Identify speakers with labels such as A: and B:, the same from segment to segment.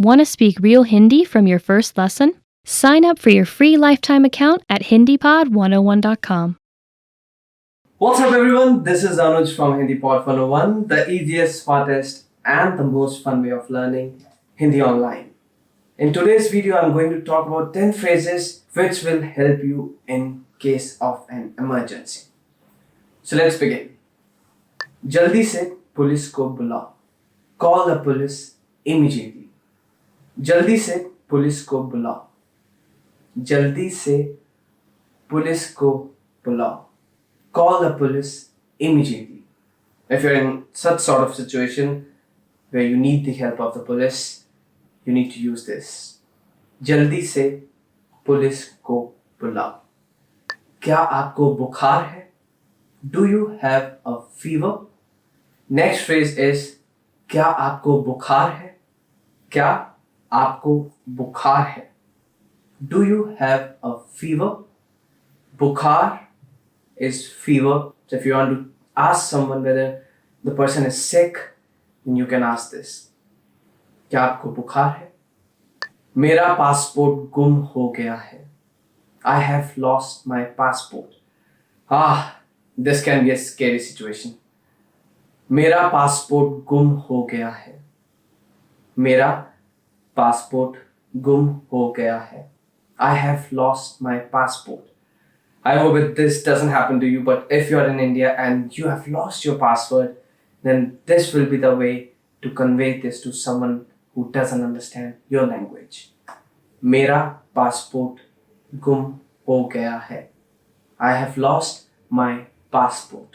A: Want to speak real Hindi from your first lesson? Sign up for your free lifetime account at HindiPod101.com.
B: What's up, everyone? This is Anuj from HindiPod 101, the easiest, smartest, and the most fun way of learning Hindi online. In today's video, I'm going to talk about 10 phrases which will help you in case of an emergency. So let's begin. जल्दी से police को बुलाओ. Call the police immediately. जल्दी से police को बुलाओ. जल्दी से पुलिस को बुलाओ. Call the police immediately. If you're in such sort of situation where you need the help of the police, you need to use this. जल्दी से पुलिस को बुलाओ. क्या आपको बुखार है? Do you have a fever? Next phrase is क्या आपको बुखार है? क्या आपको बुखार है? Do you have a fever? Bukhar is fever. So if you want to ask someone whether the person is sick, then you can ask this. क्या आपको बुखार है? मेरा पासपोर्ट गुम हो गया है. I have lost my passport. This can be a scary situation. मेरा पासपोर्ट गुम हो गया है. मेरा पासपोर्ट गुम हो गया है. I have lost my passport. I hope this doesn't happen to you, but if you're in India and you have lost your passport, then this will be the way to convey this to someone who doesn't understand your language. मेरा passport गुम हो गया है. I have lost my passport.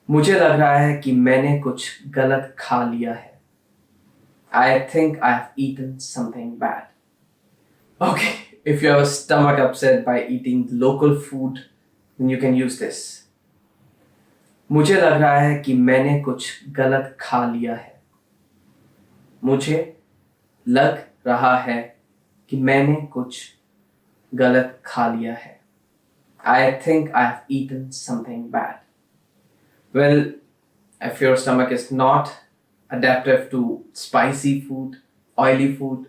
B: मुझे लग रहा है कि मैंने कुछ गलत खा लिया है. I think I have eaten something bad. Okay, if you have a stomach upset by eating local food, then you can use this. मुझे लग रहा है कि मैंने कुछ गलत खा लिया है. मुझे लग रहा है कि मैंने कुछ गलत खा लिया है. I think I have eaten something bad. Well, if your stomach is not adaptive to spicy food, oily food,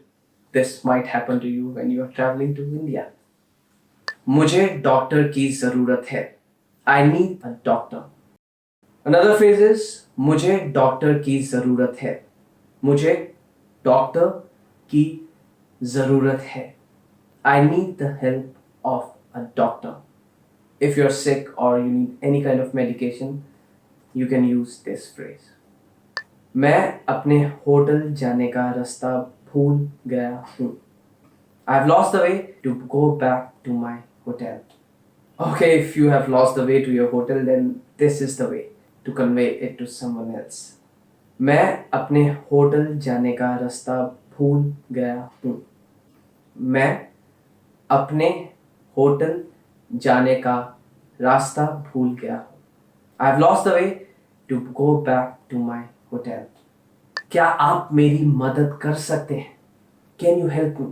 B: this might happen to you when you are traveling to India. मुझे डॉक्टर की ज़रूरत है. I need a doctor. Another phrase is मुझे doctor की ज़रूरत है. मुझे doctor की ज़रूरत है. I need the help of a doctor. If you're sick or you need any kind of medication, you can use this phrase. मैं अपने होटल जाने का रास्ता भूल गया हूँ. I've lost the way to go back to my hotel. Okay, if you have lost the way to your hotel, then this is the way to convey it to someone else. मैं अपने hotel जाने का रास्ता भूल गया हूँ. मैं अपने होटल जाने का रास्ता भूल गया हूँ. I've lost the way to go back to my hotel. क्या आप मेरी मदद कर सकते हैं? Can you help me?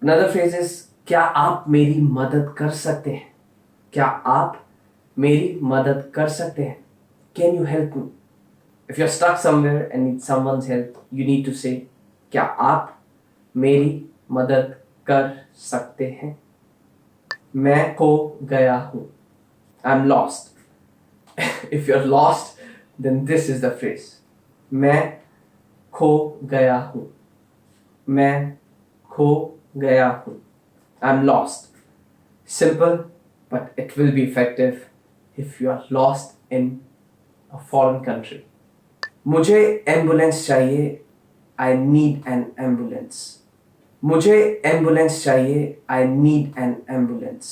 B: Another phrase is क्या आप मेरी मदद कर सकते हैं? क्या आप मेरी मदद कर सकते हैं? Can you help me? If you're stuck somewhere and need someone's help, you need to say क्या आप मेरी मदद कर सकते हैं? मैं खो गया हूँ. I'm lost. If you're lost, then this is the phrase. मैं खो गया हूँ. मैं खो गया हूँ. I'm lost. Simple, but it will be effective if you are lost in a foreign country. मुझे एम्बुलेंस चाहिए. I need an ambulance. मुझे एम्बुलेंस चाहिए. I need an ambulance.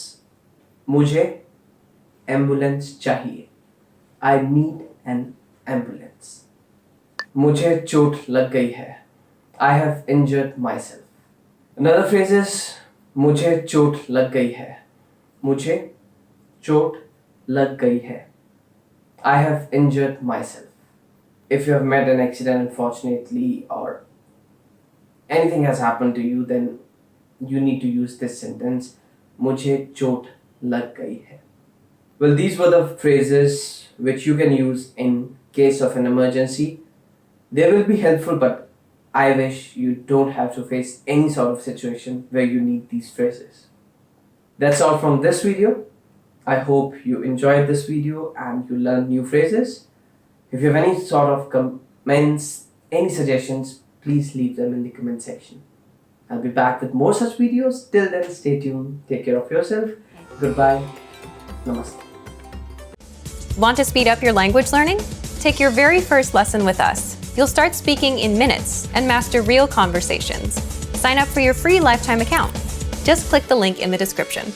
B: मुझे एम्बुलेंस चाहिए. I need an ambulance. मुझे चोट लग गई है. I have injured myself. Another phrase is मुझे चोट लग गई है. मुझे चोट लग गई है. I have injured myself. If you have met an accident unfortunately or anything has happened to you, then you need to use this sentence. मुझे चोट लग गई है. Well, these were the phrases which you can use in case of an emergency. They will be helpful, but I wish you don't have to face any sort of situation where you need these phrases. That's all from this video. I hope you enjoyed this video and you learned new phrases. If you have any sort of comments, any suggestions, please leave them in the comment section. I'll be back with more such videos. Till then, stay tuned. Take care of yourself. Goodbye. Namaste.
C: Want to speed up your language learning? Take your very first lesson with us. You'll start speaking in minutes and master real conversations. Sign up for your free lifetime account. Just click the link in the description.